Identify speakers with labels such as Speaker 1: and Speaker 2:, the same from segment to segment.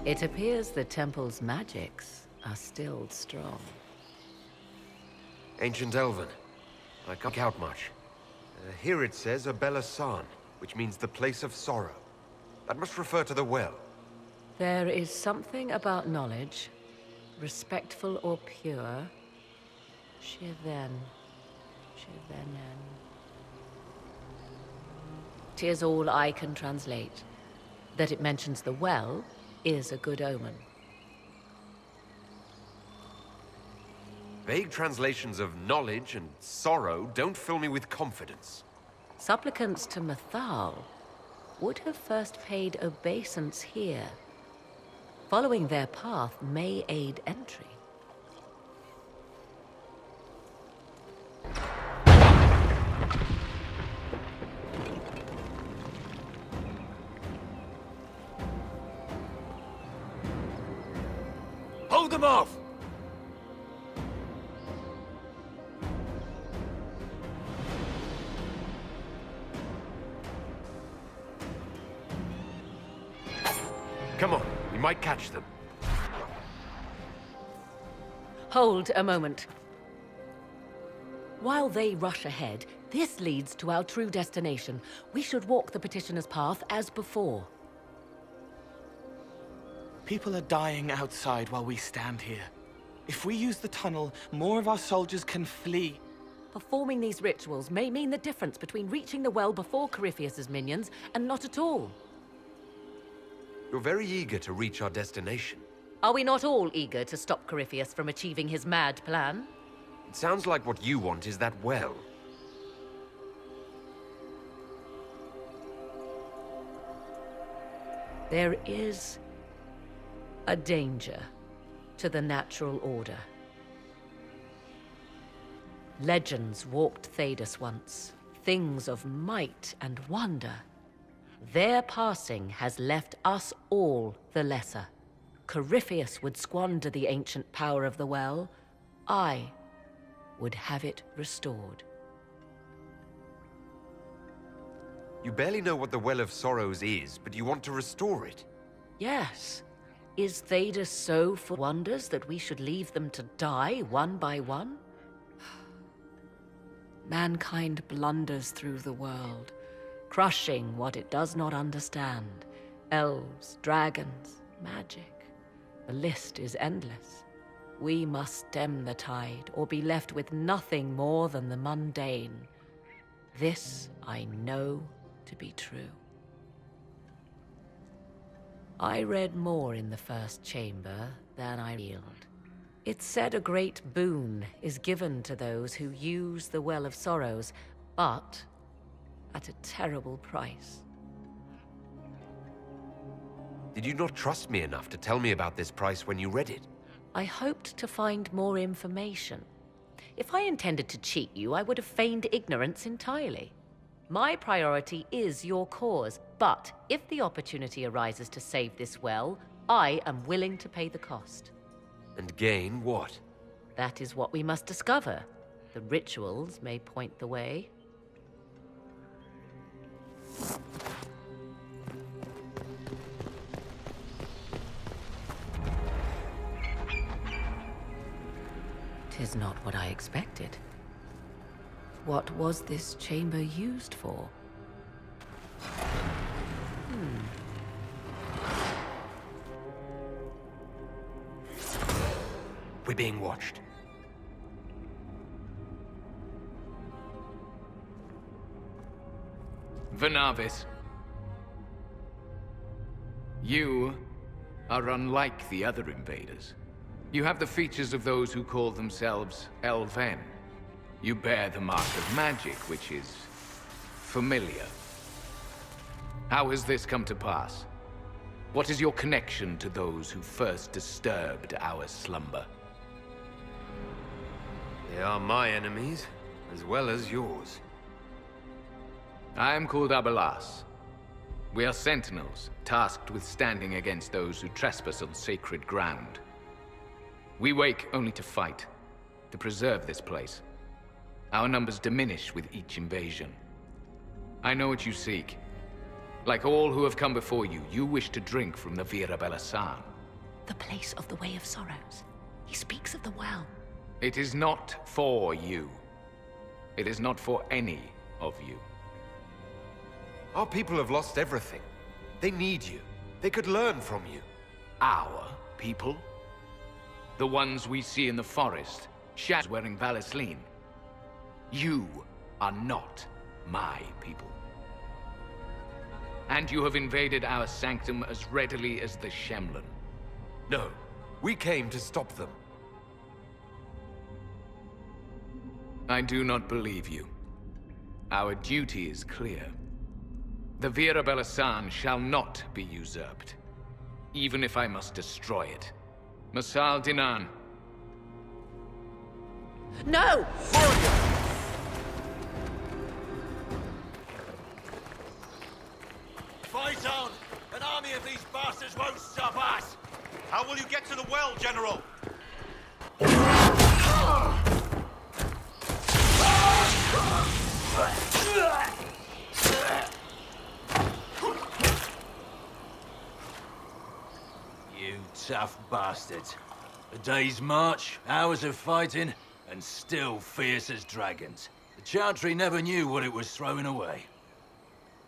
Speaker 1: It appears the temple's magics are still strong.
Speaker 2: Ancient Elven. I can't make out much. Here it says Abela San, which means the place of sorrow. That must refer to the well.
Speaker 1: There is something about knowledge, respectful or pure. Shivenen. 'Tis all I can translate. That it mentions the well is a good omen.
Speaker 2: Vague translations of knowledge and sorrow don't fill me with confidence.
Speaker 1: Supplicants to Mathal would have first paid obeisance here. Following their path may aid entry.
Speaker 2: Hold them off! Come on, we might catch them.
Speaker 1: Hold a moment. While they rush ahead, this leads to our true destination. We should walk the petitioner's path as before.
Speaker 3: People are dying outside while we stand here. If we use the tunnel, more of our soldiers can flee.
Speaker 1: Performing these rituals may mean the difference between reaching the well before Corypheus's minions and not at all.
Speaker 2: You're very eager to reach our destination.
Speaker 1: Are we not all eager to stop Corypheus from achieving his mad plan?
Speaker 2: It sounds like what you want is that well.
Speaker 1: There is a danger to the natural order. Legends walked Thedas once, things of might and wonder. Their passing has left us all the lesser. Corypheus would squander the ancient power of the well. I would have it restored.
Speaker 2: You barely know what the Well of Sorrows is, but you want to restore it.
Speaker 1: Yes. Is Thedas so full of wonders that we should leave them to die one by one? Mankind blunders through the world, crushing what it does not understand. Elves, dragons, magic. The list is endless. We must stem the tide, or be left with nothing more than the mundane. This I know to be true. I read more in the first chamber than I revealed. It said a great boon is given to those who use the Well of Sorrows, but at a terrible price.
Speaker 2: Did you not trust me enough to tell me about this price when you read it?
Speaker 1: I hoped to find more information. If I intended to cheat you, I would have feigned ignorance entirely. My priority is your cause, but if the opportunity arises to save this well, I am willing to pay the cost.
Speaker 2: And gain what?
Speaker 1: That is what we must discover. The rituals may point the way. "'Tis not what I expected. What was this chamber used for?"
Speaker 2: We're being watched.
Speaker 4: Vertices. You are unlike the other invaders. You have the features of those who call themselves Elven. You bear the mark of magic, which is familiar. How has this come to pass? What is your connection to those who first disturbed our slumber?
Speaker 2: They are my enemies, as well as yours.
Speaker 4: I am called Abelas. We are sentinels, tasked with standing against those who trespass on sacred ground. We wake only to fight, to preserve this place. Our numbers diminish with each invasion. I know what you seek. Like all who have come before you, you wish to drink from the Vertices N O.
Speaker 1: The place of the Way of Sorrows. He speaks of the well.
Speaker 4: It is not for you. It is not for any of you.
Speaker 2: Our people have lost everything. They need you. They could learn from you.
Speaker 4: Our people? The ones we see in the forest, shadows wearing Valisleen. You are not my people. And you have invaded our sanctum as readily as the Shemlen.
Speaker 2: No, we came to stop them.
Speaker 4: I do not believe you. Our duty is clear. The Vira Belasan shall not be usurped, even if I must destroy it. Masal Dinan.
Speaker 1: No!
Speaker 5: Fight on! An army of these bastards won't stop us! How will you get to the well, General? You tough bastards. A day's march, hours of fighting, and still fierce as dragons. The Chantry never knew what it was throwing away.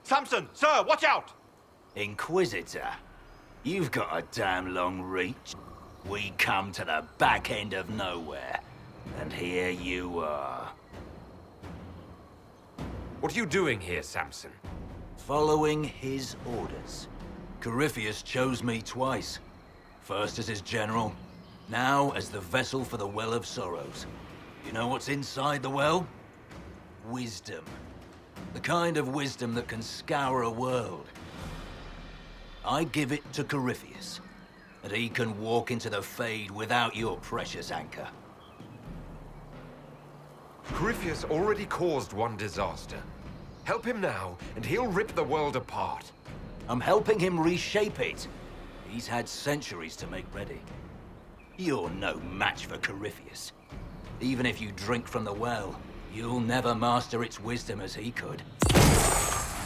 Speaker 6: Samson, sir, watch out!
Speaker 5: Inquisitor, you've got a damn long reach. We come to the back end of nowhere, and here you are.
Speaker 2: What are you doing here, Samson?
Speaker 5: Following his orders. Corypheus chose me twice. First as his general, now as the vessel for the Well of Sorrows. You know what's inside the well? Wisdom. The kind of wisdom that can scour a world. I give it to Corypheus, and he can walk into the Fade without your precious anchor.
Speaker 2: Corypheus already caused one disaster. Help him now, and he'll rip the world apart.
Speaker 5: I'm helping him reshape it. He's had centuries to make ready. You're no match for Corypheus. Even if you drink from the well, you'll never master its wisdom as he could.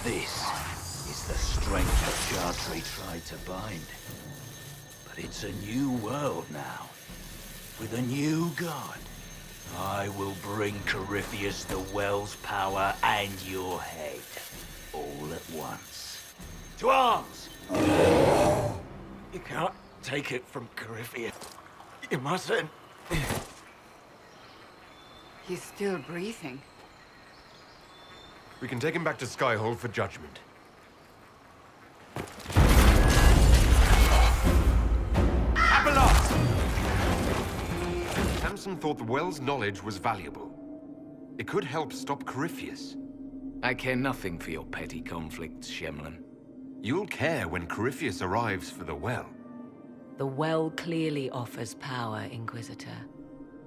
Speaker 5: This is the strength that Chantry tried to bind. But it's a new world now, with a new god. I will bring Corypheus the well's power and your head, all at once. To arms! You can't take it from Corypheus. You mustn't.
Speaker 7: He's still breathing.
Speaker 2: We can take him back to Skyhold for judgment. Samson thought the well's knowledge was valuable. It could help stop Corypheus.
Speaker 4: I care nothing for your petty conflicts, Shemlen.
Speaker 2: You'll care when Corypheus arrives for the well.
Speaker 1: The well clearly offers power, Inquisitor.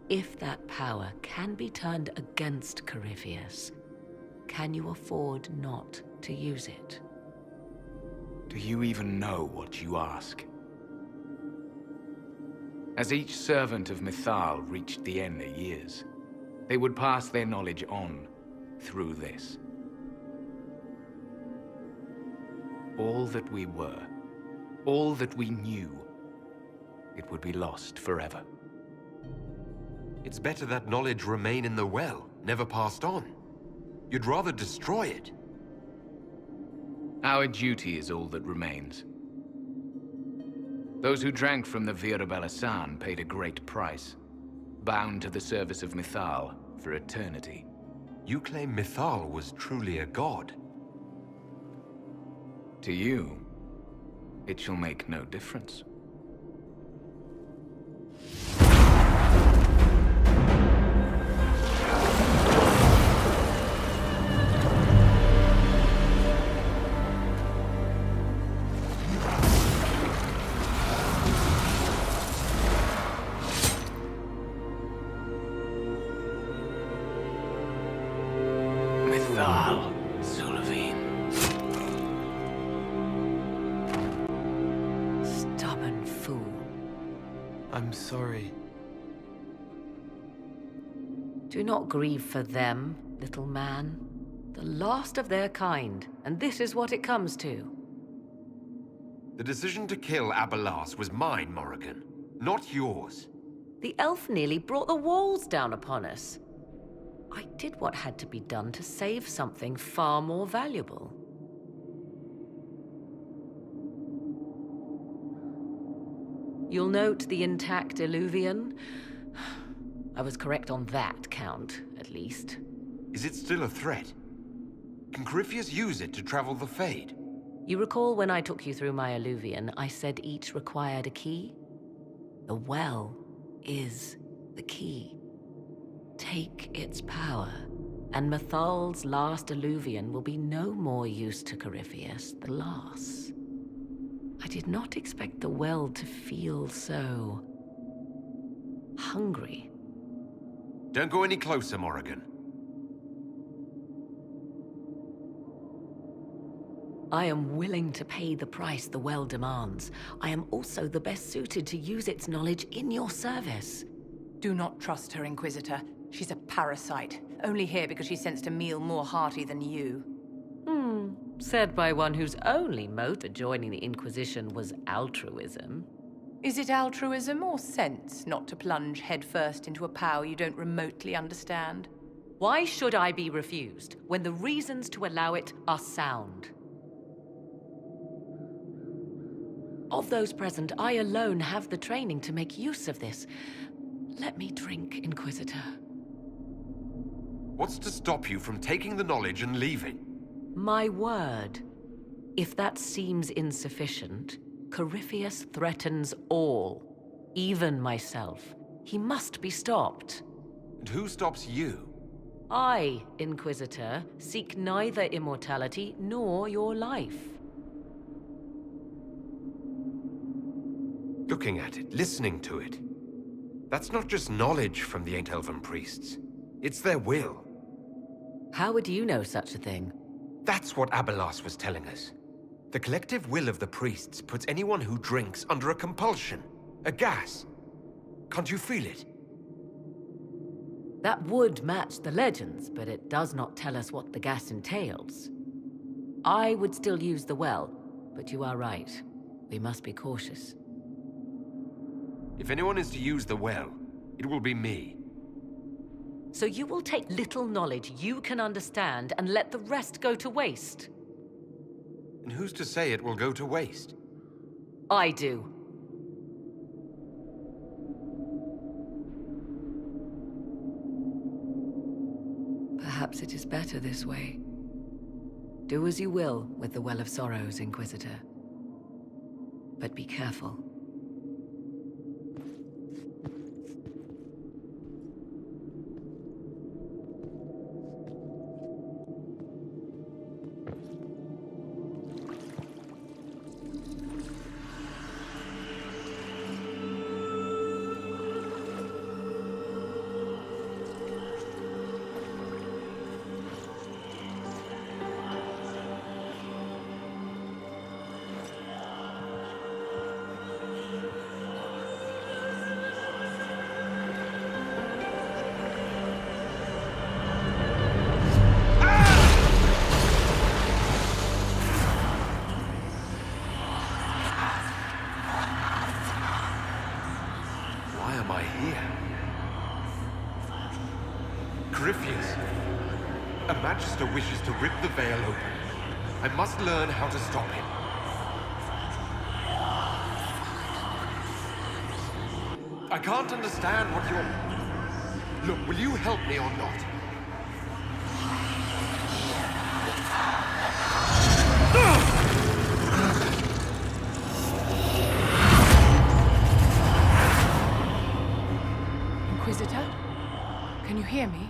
Speaker 1: If that power can be turned against Corypheus, can you afford not to use it?
Speaker 4: Do you even know what you ask? As each servant of Mythal reached the end of years, they would pass their knowledge on through this. All that we were, all that we knew, it would be lost forever.
Speaker 2: It's better that knowledge remain in the well, never passed on. You'd rather destroy it.
Speaker 4: Our duty is all that remains. Those who drank from the Vira Belasan paid a great price, bound to the service of Mythal for eternity.
Speaker 2: You claim Mythal was truly a god.
Speaker 4: To you, it shall make no difference. Mythal, Sulavine.
Speaker 1: Stubborn fool.
Speaker 3: I'm sorry.
Speaker 1: Do not grieve for them, little man. The last of their kind, and this is what it comes to.
Speaker 2: The decision to kill Abelas was mine, Morrigan, not yours.
Speaker 1: The elf nearly brought the walls down upon us. I did what had to be done to save something far more valuable. You'll note the intact Illuvian. I was correct on that count, at least.
Speaker 2: Is it still a threat? Can Corypheus use it to travel the Fade?
Speaker 1: You recall when I took you through my Illuvian, I said each required a key? The well is the key. Take its power, and Mathal's last Illuvian will be no more use to Corypheus, the last. I did not expect the well to feel so hungry.
Speaker 2: Don't go any closer, Morrigan.
Speaker 1: I am willing to pay the price the well demands. I am also the best suited to use its knowledge in your service.
Speaker 8: Do not trust her, Inquisitor. She's a parasite, only here because she sensed a meal more hearty than you.
Speaker 1: Said by one whose only motive for joining the Inquisition was altruism.
Speaker 8: Is it altruism or sense not to plunge headfirst into a power you don't remotely understand?
Speaker 1: Why should I be refused when the reasons to allow it are sound? Of those present, I alone have the training to make use of this. Let me drink, Inquisitor.
Speaker 2: What's to stop you from taking the knowledge and leaving?
Speaker 1: My word. If that seems insufficient, Corypheus threatens all, even myself. He must be stopped.
Speaker 2: And who stops you?
Speaker 1: I, Inquisitor, seek neither immortality nor your life.
Speaker 2: Looking at it, listening to it. That's not just knowledge from the Ancient Elven priests. It's their will.
Speaker 1: How would you know such a thing?
Speaker 2: That's what Abelas was telling us. The collective will of the priests puts anyone who drinks under a compulsion, a gas. Can't you feel it?
Speaker 1: That would match the legends, but it does not tell us what the gas entails. I would still use the well, but you are right. We must be cautious.
Speaker 2: If anyone is to use the well, it will be me.
Speaker 1: So you will take little knowledge you can understand and let the rest go to waste?
Speaker 2: And who's to say it will go to waste?
Speaker 1: I do. Perhaps it is better this way. Do as you will with the Well of Sorrows, Inquisitor. But be careful.
Speaker 2: Why am I here? Corypheus. A Magister wishes to rip the veil open. I must learn how to stop him. I can't understand what you're... Look, will you help me or not?
Speaker 8: Inquisitor? Can you hear me?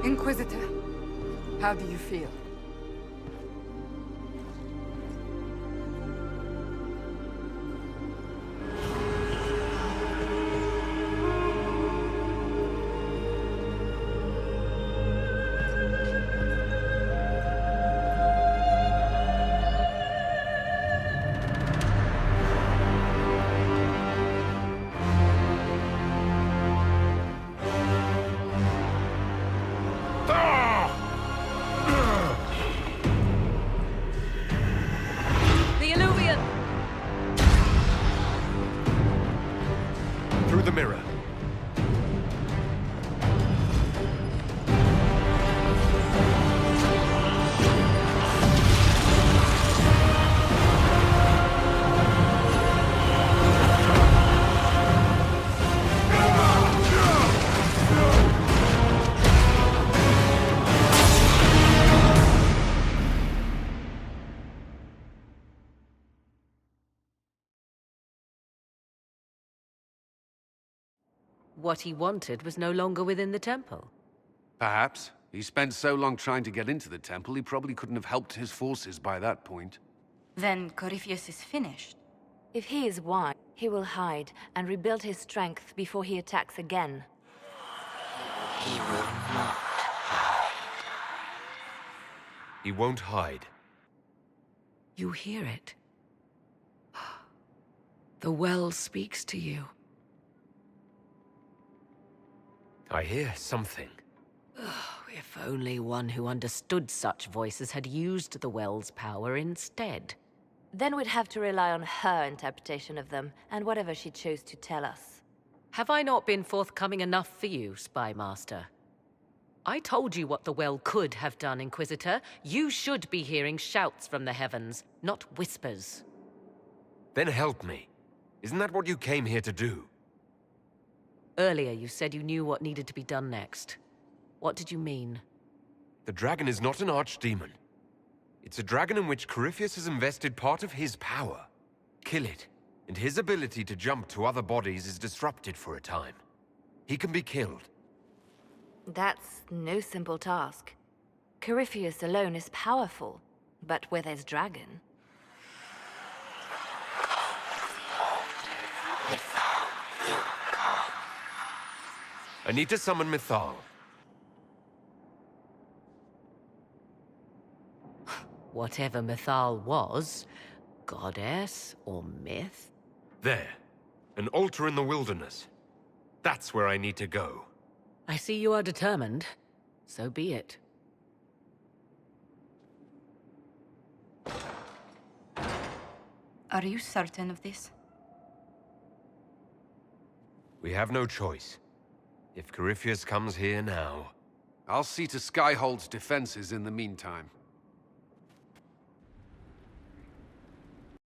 Speaker 7: Inquisitor, how do you feel?
Speaker 2: through the mirror.
Speaker 1: What he wanted was no longer within the temple.
Speaker 9: Perhaps. He spent so long trying to get into the temple, he probably couldn't have helped his forces by that point.
Speaker 10: Then Corypheus is finished.
Speaker 11: If he is wise, he will hide and rebuild his strength before he attacks again.
Speaker 2: He will not. He won't hide.
Speaker 1: You hear it. The well speaks to you.
Speaker 2: I hear something.
Speaker 1: If only one who understood such voices had used the well's power instead.
Speaker 11: Then we'd have to rely on her interpretation of them, and whatever she chose to tell us.
Speaker 1: Have I not been forthcoming enough for you, Spy Master? I told you what the well could have done, Inquisitor. You should be hearing shouts from the heavens, not whispers.
Speaker 2: Then help me. Isn't that what you came here to do?
Speaker 1: Earlier you said you knew what needed to be done next. What did you mean?
Speaker 2: The dragon is not an archdemon. It's a dragon in which Corypheus has invested part of his power. Kill it, and his ability to jump to other bodies is disrupted for a time. He can be killed.
Speaker 11: That's no simple task. Corypheus alone is powerful, but where there's dragon...
Speaker 2: I need to summon Mythal.
Speaker 1: Whatever Mythal was, goddess or myth?
Speaker 2: There. An altar in the wilderness. That's where I need to go.
Speaker 1: I see you are determined. So be it.
Speaker 10: Are you certain of this?
Speaker 2: We have no choice. If Corypheus comes here now...
Speaker 9: I'll see to Skyhold's defenses in the meantime.